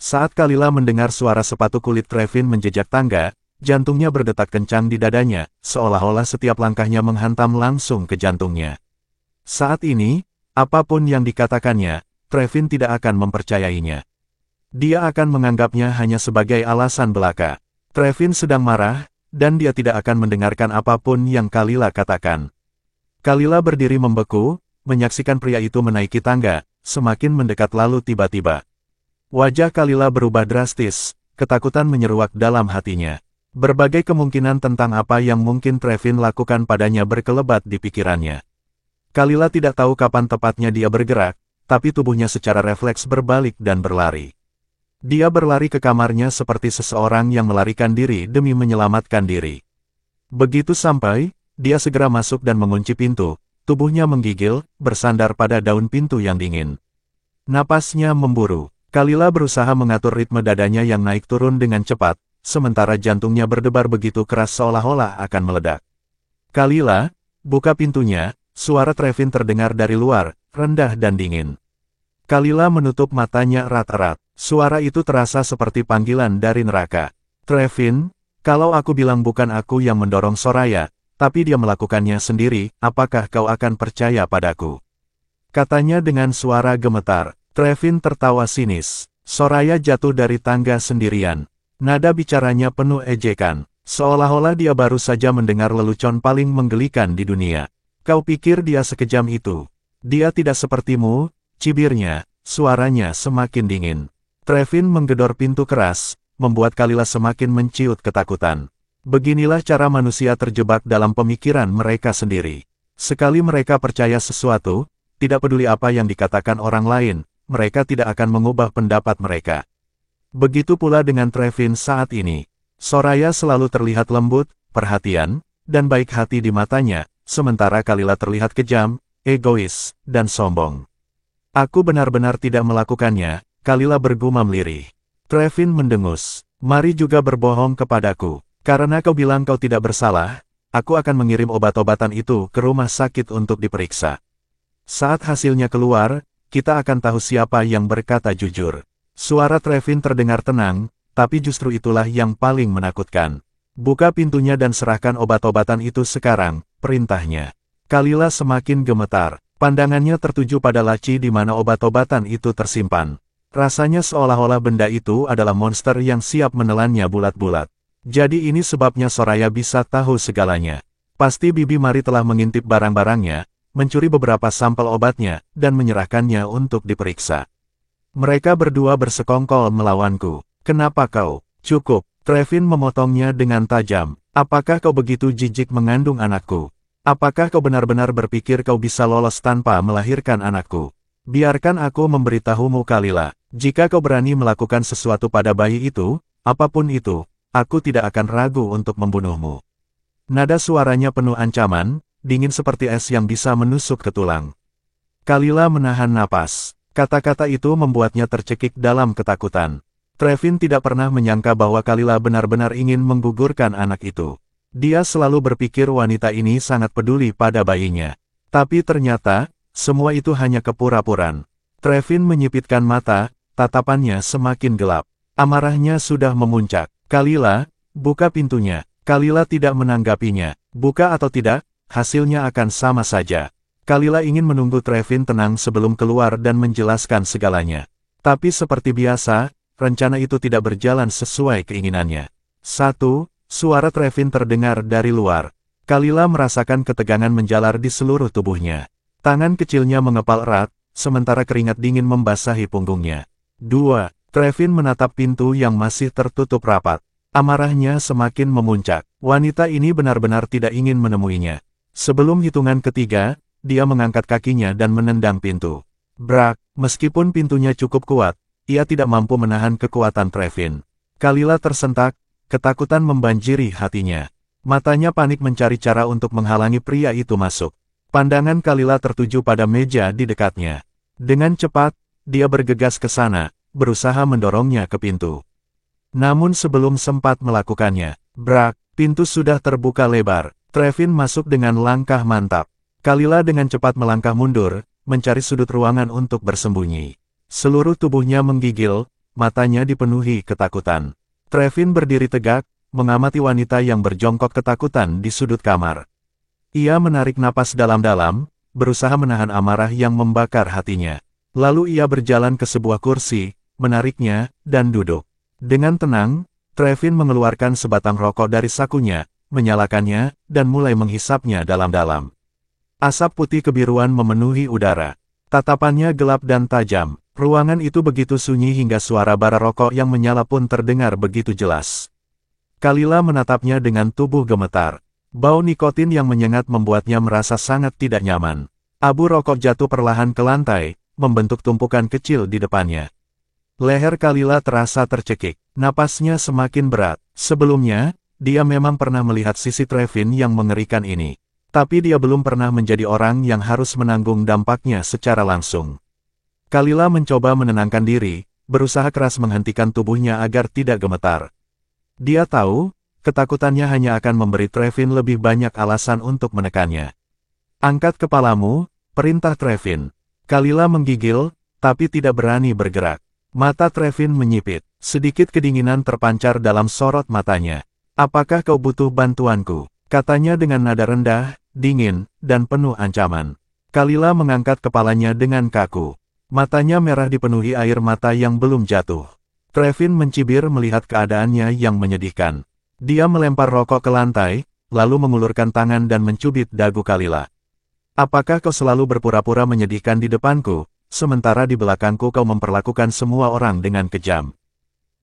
Saat Kalila mendengar suara sepatu kulit Trevin menjejak tangga, jantungnya berdetak kencang di dadanya, seolah-olah setiap langkahnya menghantam langsung ke jantungnya. Saat ini, apapun yang dikatakannya, Trevin tidak akan mempercayainya. Dia akan menganggapnya hanya sebagai alasan belaka. Trevin sedang marah, dan dia tidak akan mendengarkan apapun yang Kalila katakan. Kalila berdiri membeku, menyaksikan pria itu menaiki tangga, semakin mendekat lalu tiba-tiba. Wajah Kalila berubah drastis, ketakutan menyeruak dalam hatinya. Berbagai kemungkinan tentang apa yang mungkin Trevin lakukan padanya berkelebat di pikirannya. Kalila tidak tahu kapan tepatnya dia bergerak, tapi tubuhnya secara refleks berbalik dan berlari. Dia berlari ke kamarnya seperti seseorang yang melarikan diri demi menyelamatkan diri. Begitu sampai, dia segera masuk dan mengunci pintu, tubuhnya menggigil, bersandar pada daun pintu yang dingin. Napasnya memburu. Kalila berusaha mengatur ritme dadanya yang naik turun dengan cepat, sementara jantungnya berdebar begitu keras seolah-olah akan meledak. Kalila, buka pintunya, suara Trevin terdengar dari luar, rendah dan dingin. Kalila menutup matanya erat-erat. Suara itu terasa seperti panggilan dari neraka. Trevin, kalau aku bilang bukan aku yang mendorong Soraya, tapi dia melakukannya sendiri, apakah kau akan percaya padaku? Katanya dengan suara gemetar. Trevin tertawa sinis. Soraya jatuh dari tangga sendirian. Nada bicaranya penuh ejekan. Seolah-olah dia baru saja mendengar lelucon paling menggelikan di dunia. Kau pikir dia sekejam itu? Dia tidak sepertimu, cibirnya, suaranya semakin dingin. Trevin menggedor pintu keras, membuat Kalila semakin menciut ketakutan. Beginilah cara manusia terjebak dalam pemikiran mereka sendiri. Sekali mereka percaya sesuatu, tidak peduli apa yang dikatakan orang lain, mereka tidak akan mengubah pendapat mereka. Begitu pula dengan Trevin saat ini. Soraya selalu terlihat lembut, perhatian, dan baik hati di matanya, sementara Kalila terlihat kejam, egois, dan sombong. Aku benar-benar tidak melakukannya, Kalila bergumam lirih. Trevin mendengus. Mari juga berbohong kepadaku. Karena kau bilang kau tidak bersalah, aku akan mengirim obat-obatan itu ke rumah sakit untuk diperiksa. Saat hasilnya keluar, kita akan tahu siapa yang berkata jujur. Suara Trevin terdengar tenang, tapi justru itulah yang paling menakutkan. Buka pintunya dan serahkan obat-obatan itu sekarang, perintahnya. Kalila semakin gemetar. Pandangannya tertuju pada laci di mana obat-obatan itu tersimpan. Rasanya seolah-olah benda itu adalah monster yang siap menelannya bulat-bulat. Jadi ini sebabnya Soraya bisa tahu segalanya. Pasti Bibi Mari telah mengintip barang-barangnya, mencuri beberapa sampel obatnya, dan menyerahkannya untuk diperiksa. Mereka berdua bersekongkol melawanku. Kenapa kau? Cukup. Trevin memotongnya dengan tajam. Apakah kau begitu jijik mengandung anakku? Apakah kau benar-benar berpikir kau bisa lolos tanpa melahirkan anakku? Biarkan aku memberitahumu Kalila. Jika kau berani melakukan sesuatu pada bayi itu, apapun itu, aku tidak akan ragu untuk membunuhmu. Nada suaranya penuh ancaman, dingin seperti es yang bisa menusuk ke tulang. Kalila menahan napas. Kata-kata itu membuatnya tercekik dalam ketakutan. Trevin tidak pernah menyangka bahwa Kalila benar-benar ingin menggugurkan anak itu. Dia selalu berpikir wanita ini sangat peduli pada bayinya. Tapi ternyata, semua itu hanya kepura-puraan. Trevin menyipitkan mata, tatapannya semakin gelap. Amarahnya sudah memuncak. Kalila, buka pintunya. Kalila tidak menanggapinya. Buka atau tidak, hasilnya akan sama saja. Kalila ingin menunggu Trevin tenang sebelum keluar dan menjelaskan segalanya. Tapi seperti biasa, rencana itu tidak berjalan sesuai keinginannya. Suara Trevin terdengar dari luar. Kalila merasakan ketegangan menjalar di seluruh tubuhnya. Tangan kecilnya mengepal erat, sementara keringat dingin membasahi punggungnya. 2. Trevin menatap pintu yang masih tertutup rapat. Amarahnya semakin memuncak. Wanita ini benar-benar tidak ingin menemuinya. Sebelum hitungan ketiga, dia mengangkat kakinya dan menendang pintu. Brak, meskipun pintunya cukup kuat, ia tidak mampu menahan kekuatan Trevin. Kalila tersentak, ketakutan membanjiri hatinya. Matanya panik mencari cara untuk menghalangi pria itu masuk. Pandangan Kalila tertuju pada meja di dekatnya. Dengan cepat, dia bergegas ke sana, berusaha mendorongnya ke pintu. Namun sebelum sempat melakukannya, brak, pintu sudah terbuka lebar. Trevin masuk dengan langkah mantap. Kalila dengan cepat melangkah mundur, mencari sudut ruangan untuk bersembunyi. Seluruh tubuhnya menggigil, matanya dipenuhi ketakutan. Trevin berdiri tegak, mengamati wanita yang berjongkok ketakutan di sudut kamar. Ia menarik napas dalam-dalam, berusaha menahan amarah yang membakar hatinya. Lalu ia berjalan ke sebuah kursi, menariknya, dan duduk. Dengan tenang, Trevin mengeluarkan sebatang rokok dari sakunya, menyalakannya, dan mulai menghisapnya dalam-dalam. Asap putih kebiruan memenuhi udara. Tatapannya gelap dan tajam. Ruangan itu begitu sunyi hingga suara bara rokok yang menyala pun terdengar begitu jelas. Kalila menatapnya dengan tubuh gemetar. Bau nikotin yang menyengat membuatnya merasa sangat tidak nyaman. Abu rokok jatuh perlahan ke lantai, membentuk tumpukan kecil di depannya. Leher Kalila terasa tercekik. Napasnya semakin berat. Sebelumnya, dia memang pernah melihat sisi Trevin yang mengerikan ini. Tapi dia belum pernah menjadi orang yang harus menanggung dampaknya secara langsung. Kalila mencoba menenangkan diri, berusaha keras menghentikan tubuhnya agar tidak gemetar. Dia tahu, ketakutannya hanya akan memberi Trevin lebih banyak alasan untuk menekannya. Angkat kepalamu, perintah Trevin. Kalila menggigil, tapi tidak berani bergerak. Mata Trevin menyipit, sedikit kedinginan terpancar dalam sorot matanya. Apakah kau butuh bantuanku? Katanya dengan nada rendah, dingin, dan penuh ancaman. Kalila mengangkat kepalanya dengan kaku. Matanya merah dipenuhi air mata yang belum jatuh. Trevin mencibir melihat keadaannya yang menyedihkan. Dia melempar rokok ke lantai, lalu mengulurkan tangan dan mencubit dagu Kalila. Apakah kau selalu berpura-pura menyedihkan di depanku, sementara di belakangku kau memperlakukan semua orang dengan kejam?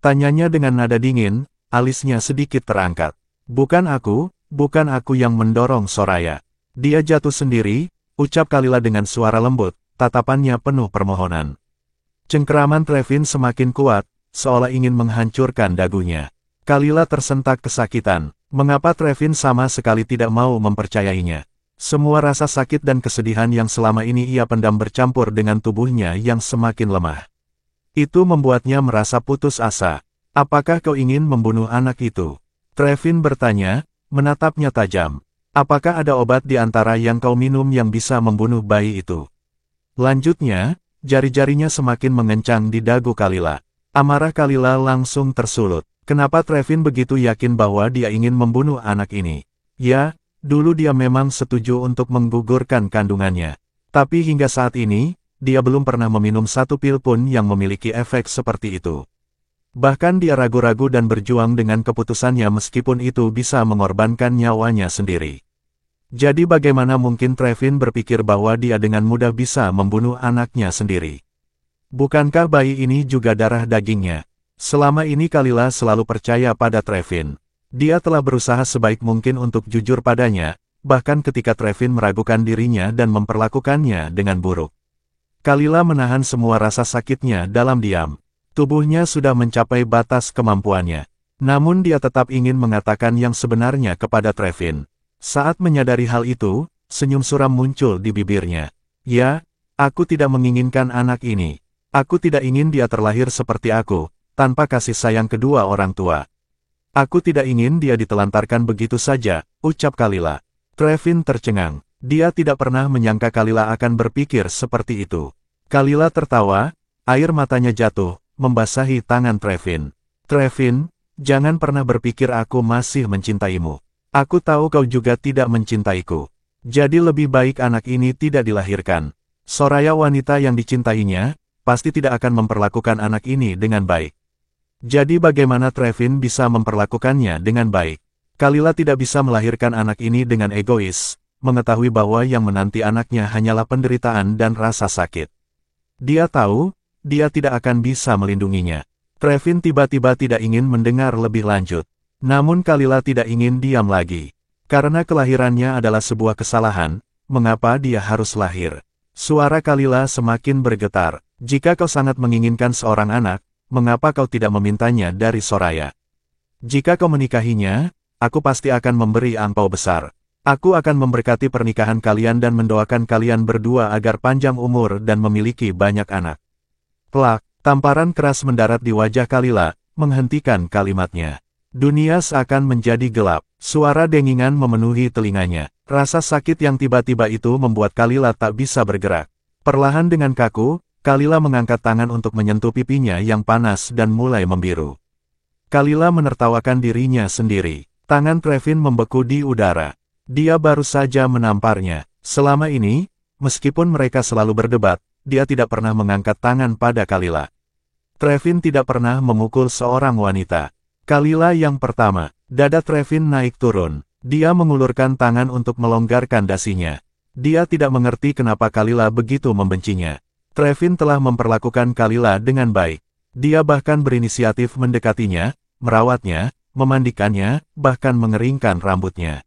Tanyanya dengan nada dingin, alisnya sedikit terangkat. Bukan aku yang mendorong Soraya. Dia jatuh sendiri, ucap Kalila dengan suara lembut, tatapannya penuh permohonan. Cengkeraman Trevin semakin kuat, seolah ingin menghancurkan dagunya. Kalila tersentak kesakitan. Mengapa Trevin sama sekali tidak mau mempercayainya? Semua rasa sakit dan kesedihan yang selama ini ia pendam bercampur dengan tubuhnya yang semakin lemah. Itu membuatnya merasa putus asa. Apakah kau ingin membunuh anak itu? Trevin bertanya, menatapnya tajam. Apakah ada obat di antara yang kau minum yang bisa membunuh bayi itu? Lanjutnya, jari-jarinya semakin mengencang di dagu Kalila. Amarah Kalila langsung tersulut. Kenapa Trevin begitu yakin bahwa dia ingin membunuh anak ini? Ya, dulu dia memang setuju untuk menggugurkan kandungannya. Tapi hingga saat ini, dia belum pernah meminum satu pil pun yang memiliki efek seperti itu. Bahkan dia ragu-ragu dan berjuang dengan keputusannya meskipun itu bisa mengorbankan nyawanya sendiri. Jadi bagaimana mungkin Trevin berpikir bahwa dia dengan mudah bisa membunuh anaknya sendiri? Bukankah bayi ini juga darah dagingnya? Selama ini Kalila selalu percaya pada Trevin. Dia telah berusaha sebaik mungkin untuk jujur padanya, bahkan ketika Trevin meragukan dirinya dan memperlakukannya dengan buruk. Kalila menahan semua rasa sakitnya dalam diam. Tubuhnya sudah mencapai batas kemampuannya. Namun dia tetap ingin mengatakan yang sebenarnya kepada Trevin. Saat menyadari hal itu, senyum suram muncul di bibirnya. Ya, aku tidak menginginkan anak ini. Aku tidak ingin dia terlahir seperti aku, tanpa kasih sayang kedua orang tua. Aku tidak ingin dia ditelantarkan begitu saja, ucap Kalila. Trevin tercengang. Dia tidak pernah menyangka Kalila akan berpikir seperti itu. Kalila tertawa, air matanya jatuh, membasahi tangan Trevin. Trevin, jangan pernah berpikir aku masih mencintaimu. Aku tahu kau juga tidak mencintaiku. Jadi lebih baik anak ini tidak dilahirkan. Soraya wanita yang dicintainya, pasti tidak akan memperlakukan anak ini dengan baik. Jadi bagaimana Trevin bisa memperlakukannya dengan baik? Kalila tidak bisa melahirkan anak ini dengan egois, mengetahui bahwa yang menanti anaknya hanyalah penderitaan dan rasa sakit. Dia tahu, dia tidak akan bisa melindunginya. Trevin tiba-tiba tidak ingin mendengar lebih lanjut. Namun Kalila tidak ingin diam lagi. Karena kelahirannya adalah sebuah kesalahan, mengapa dia harus lahir? Suara Kalila semakin bergetar. Jika kau sangat menginginkan seorang anak, mengapa kau tidak memintanya dari Soraya? Jika kau menikahinya, aku pasti akan memberi angpau besar. Aku akan memberkati pernikahan kalian dan mendoakan kalian berdua agar panjang umur dan memiliki banyak anak. Plak, tamparan keras mendarat di wajah Kalila, menghentikan kalimatnya. Dunia seakan menjadi gelap. Suara dengingan memenuhi telinganya. Rasa sakit yang tiba-tiba itu membuat Kalila tak bisa bergerak. Perlahan dengan kaku, Kalila mengangkat tangan untuk menyentuh pipinya yang panas dan mulai membiru. Kalila menertawakan dirinya sendiri. Tangan Trevin membeku di udara. Dia baru saja menamparnya. Selama ini, meskipun mereka selalu berdebat, dia tidak pernah mengangkat tangan pada Kalila. Trevin tidak pernah memukul seorang wanita. Kalila yang pertama, dada Trevin naik turun. Dia mengulurkan tangan untuk melonggarkan dasinya. Dia tidak mengerti kenapa Kalila begitu membencinya. Trevin telah memperlakukan Kalila dengan baik. Dia bahkan berinisiatif mendekatinya, merawatnya, memandikannya, bahkan mengeringkan rambutnya.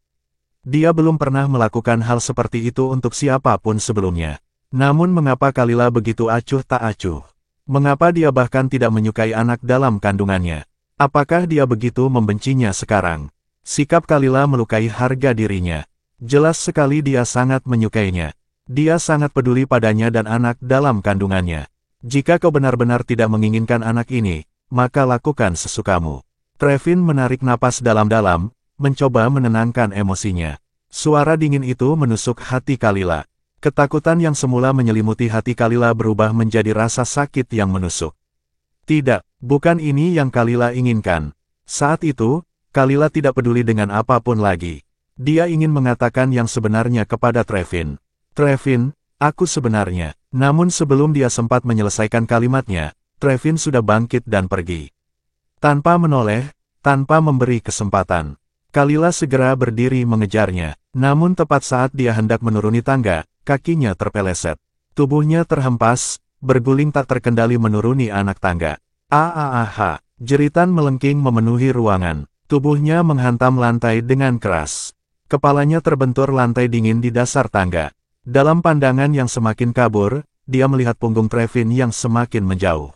Dia belum pernah melakukan hal seperti itu untuk siapapun sebelumnya. Namun mengapa Kalila begitu acuh tak acuh? Mengapa dia bahkan tidak menyukai anak dalam kandungannya? Apakah dia begitu membencinya sekarang? Sikap Kalila melukai harga dirinya. Jelas sekali dia sangat menyukainya. Dia sangat peduli padanya dan anak dalam kandungannya. Jika kau benar-benar tidak menginginkan anak ini, maka lakukan sesukamu. Trevin menarik napas dalam-dalam, mencoba menenangkan emosinya. Suara dingin itu menusuk hati Kalila. Ketakutan yang semula menyelimuti hati Kalila berubah menjadi rasa sakit yang menusuk. Tidak, bukan ini yang Kalila inginkan. Saat itu, Kalila tidak peduli dengan apapun lagi. Dia ingin mengatakan yang sebenarnya kepada Trevin. Trevin, aku sebenarnya. Namun sebelum dia sempat menyelesaikan kalimatnya, Trevin sudah bangkit dan pergi. Tanpa menoleh, tanpa memberi kesempatan. Kalila segera berdiri mengejarnya, namun tepat saat dia hendak menuruni tangga, kakinya terpeleset. Tubuhnya terhempas, berguling tak terkendali menuruni anak tangga. Ah, jeritan melengking memenuhi ruangan. Tubuhnya menghantam lantai dengan keras. Kepalanya terbentur lantai dingin di dasar tangga. Dalam pandangan yang semakin kabur, dia melihat punggung Trevin yang semakin menjauh.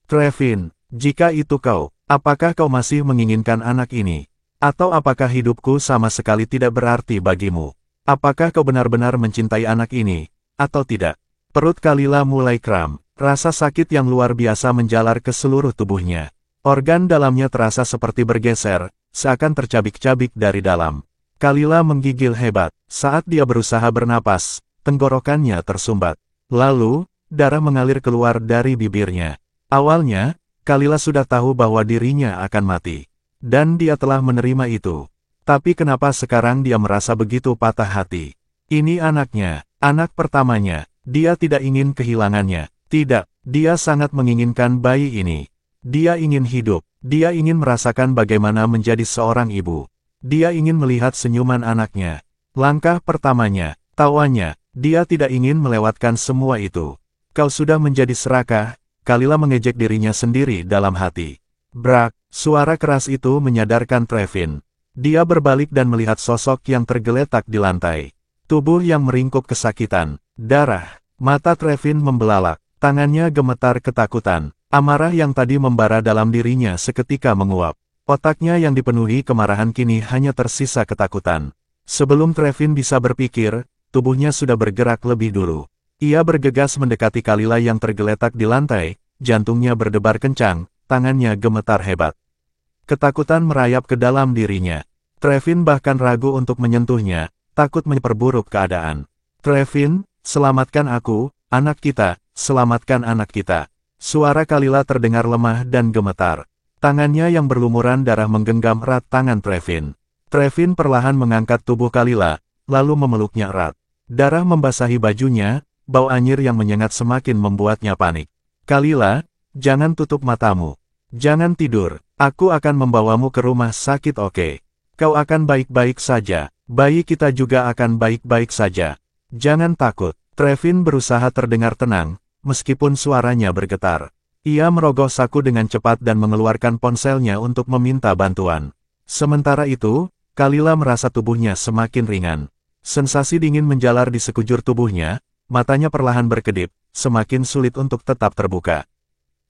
Trevin, jika itu kau, apakah kau masih menginginkan anak ini? Atau apakah hidupku sama sekali tidak berarti bagimu? Apakah kau benar-benar mencintai anak ini, atau tidak? Perut Kalila mulai kram. Rasa sakit yang luar biasa menjalar ke seluruh tubuhnya. Organ dalamnya terasa seperti bergeser, seakan tercabik-cabik dari dalam. Kalila menggigil hebat. Saat dia berusaha bernapas, tenggorokannya tersumbat. Lalu, darah mengalir keluar dari bibirnya. Awalnya, Kalila sudah tahu bahwa dirinya akan mati. Dan dia telah menerima itu. Tapi kenapa sekarang dia merasa begitu patah hati? Ini anaknya, anak pertamanya. Dia tidak ingin kehilangannya. Tidak, dia sangat menginginkan bayi ini. Dia ingin hidup. Dia ingin merasakan bagaimana menjadi seorang ibu. Dia ingin melihat senyuman anaknya. Langkah pertamanya, tawanya, dia tidak ingin melewatkan semua itu. Kau sudah menjadi serakah, Kalila mengejek dirinya sendiri dalam hati. Brak, suara keras itu menyadarkan Trevin. Dia berbalik dan melihat sosok yang tergeletak di lantai. Tubuh yang meringkuk kesakitan, darah, mata Trevin membelalak, tangannya gemetar ketakutan. Amarah yang tadi membara dalam dirinya seketika menguap. Otaknya yang dipenuhi kemarahan kini hanya tersisa ketakutan. Sebelum Trevin bisa berpikir, tubuhnya sudah bergerak lebih dulu. Ia bergegas mendekati Kalila yang tergeletak di lantai, jantungnya berdebar kencang, tangannya gemetar hebat. Ketakutan merayap ke dalam dirinya. Trevin bahkan ragu untuk menyentuhnya, takut memperburuk keadaan. Trevin, selamatkan aku, anak kita, selamatkan anak kita. Suara Kalila terdengar lemah dan gemetar. Tangannya yang berlumuran darah menggenggam erat tangan Trevin. Trevin perlahan mengangkat tubuh Kalila, lalu memeluknya erat. Darah membasahi bajunya, bau anyir yang menyengat semakin membuatnya panik. Kalila, jangan tutup matamu. Jangan tidur, aku akan membawamu ke rumah sakit, oke? Kau akan baik-baik saja, bayi kita juga akan baik-baik saja. Jangan takut. Trevin berusaha terdengar tenang, meskipun suaranya bergetar. Ia merogoh saku dengan cepat dan mengeluarkan ponselnya untuk meminta bantuan. Sementara itu, Kalila merasa tubuhnya semakin ringan. Sensasi dingin menjalar di sekujur tubuhnya, matanya perlahan berkedip, semakin sulit untuk tetap terbuka.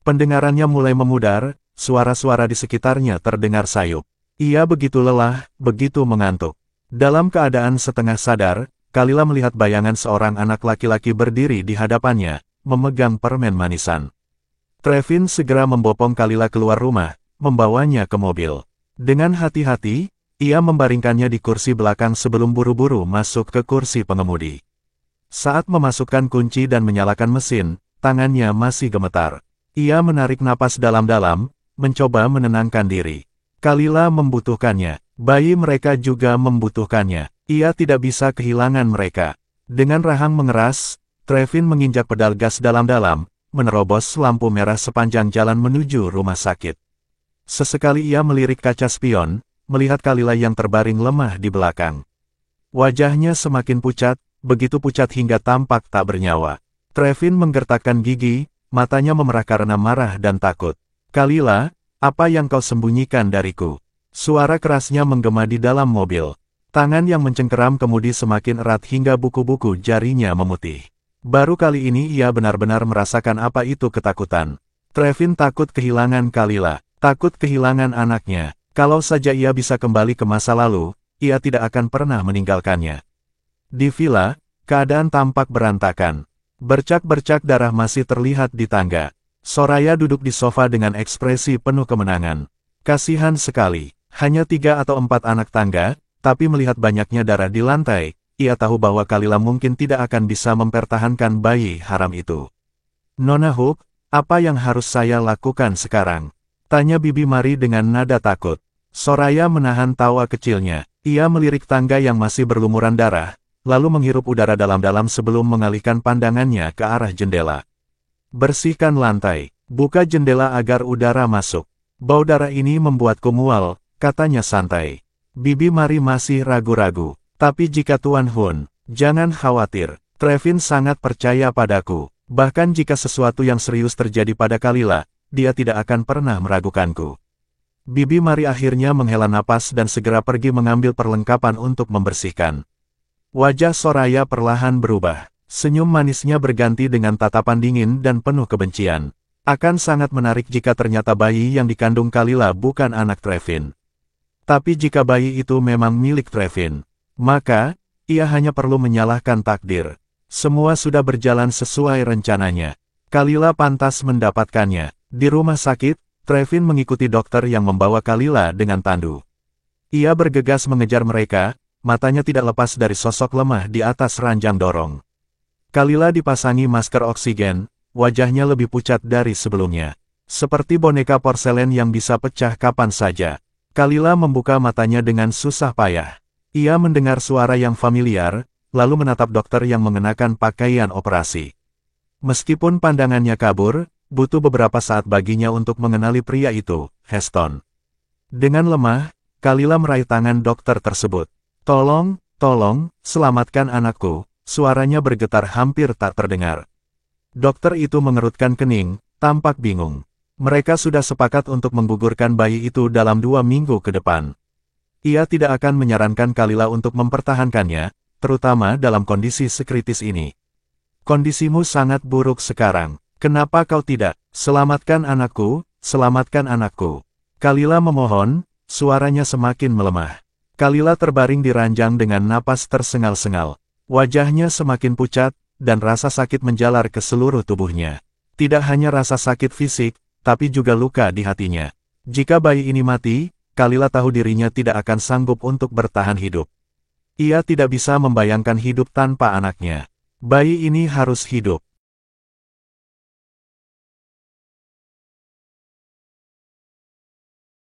Pendengarannya mulai memudar, suara-suara di sekitarnya terdengar sayup. Ia begitu lelah, begitu mengantuk. Dalam keadaan setengah sadar, Kalila melihat bayangan seorang anak laki-laki berdiri di hadapannya, memegang permen manisan. Trevin segera membopong Kalila keluar rumah, membawanya ke mobil. Dengan hati-hati, ia membaringkannya di kursi belakang sebelum buru-buru masuk ke kursi pengemudi. Saat memasukkan kunci dan menyalakan mesin, tangannya masih gemetar. Ia menarik napas dalam-dalam, mencoba menenangkan diri. Kalila membutuhkannya. Bayi mereka juga membutuhkannya. Ia tidak bisa kehilangan mereka. Dengan rahang mengeras, Trevin menginjak pedal gas dalam-dalam, menerobos lampu merah sepanjang jalan menuju rumah sakit. Sesekali ia melirik kaca spion, melihat Kalila yang terbaring lemah di belakang. Wajahnya semakin pucat, begitu pucat hingga tampak tak bernyawa. Trevin menggertakkan gigi, matanya memerah karena marah dan takut. Kalila, apa yang kau sembunyikan dariku? Suara kerasnya menggema di dalam mobil. Tangan yang mencengkeram kemudi semakin erat hingga buku-buku jarinya memutih. Baru kali ini ia benar-benar merasakan apa itu ketakutan. Trevin takut kehilangan Kalila, takut kehilangan anaknya. Kalau saja ia bisa kembali ke masa lalu, ia tidak akan pernah meninggalkannya. Di villa, keadaan tampak berantakan. Bercak-bercak darah masih terlihat di tangga. Soraya duduk di sofa dengan ekspresi penuh kemenangan. Kasihan sekali, hanya 3 atau 4 anak tangga, tapi melihat banyaknya darah di lantai, ia tahu bahwa Kalila mungkin tidak akan bisa mempertahankan bayi haram itu. Nona Hook, apa yang harus saya lakukan sekarang? Tanya Bibi Mari dengan nada takut. Soraya menahan tawa kecilnya. Ia melirik tangga yang masih berlumuran darah, lalu menghirup udara dalam-dalam sebelum mengalihkan pandangannya ke arah jendela. Bersihkan lantai, buka jendela agar udara masuk. Bau darah ini membuatku mual, katanya santai. Bibi Mari masih ragu-ragu. Tapi jika Tuan Hun, jangan khawatir. Trevin sangat percaya padaku. Bahkan jika sesuatu yang serius terjadi pada Kalila, dia tidak akan pernah meragukanku. Bibi Mari akhirnya menghela napas dan segera pergi mengambil perlengkapan untuk membersihkan. Wajah Soraya perlahan berubah. Senyum manisnya berganti dengan tatapan dingin dan penuh kebencian. Akan sangat menarik jika ternyata bayi yang dikandung Kalila bukan anak Trevin. Tapi jika bayi itu memang milik Trevin, maka, ia hanya perlu menyalahkan takdir. Semua sudah berjalan sesuai rencananya. Kalila pantas mendapatkannya. Di rumah sakit, Trevin mengikuti dokter yang membawa Kalila dengan tandu. Ia bergegas mengejar mereka, matanya tidak lepas dari sosok lemah di atas ranjang dorong. Kalila dipasangi masker oksigen, wajahnya lebih pucat dari sebelumnya. Seperti boneka porselen yang bisa pecah kapan saja. Kalila membuka matanya dengan susah payah. Ia mendengar suara yang familiar, lalu menatap dokter yang mengenakan pakaian operasi. Meskipun pandangannya kabur, butuh beberapa saat baginya untuk mengenali pria itu, Heston. Dengan lemah, Kalila meraih tangan dokter tersebut. Tolong, selamatkan anakku. Suaranya bergetar hampir tak terdengar. Dokter itu mengerutkan kening, tampak bingung. Mereka sudah sepakat untuk menggugurkan bayi itu dalam 2 minggu ke depan. Ia tidak akan menyarankan Kalila untuk mempertahankannya, terutama dalam kondisi sekritis ini. Kondisimu sangat buruk sekarang. Kenapa kau tidak? Selamatkan anakku, selamatkan anakku. Kalila memohon, suaranya semakin melemah. Kalila terbaring di ranjang dengan napas tersengal-sengal. Wajahnya semakin pucat, dan rasa sakit menjalar ke seluruh tubuhnya. Tidak hanya rasa sakit fisik, tapi juga luka di hatinya. Jika bayi ini mati, Kalila tahu dirinya tidak akan sanggup untuk bertahan hidup. Ia tidak bisa membayangkan hidup tanpa anaknya. Bayi ini harus hidup.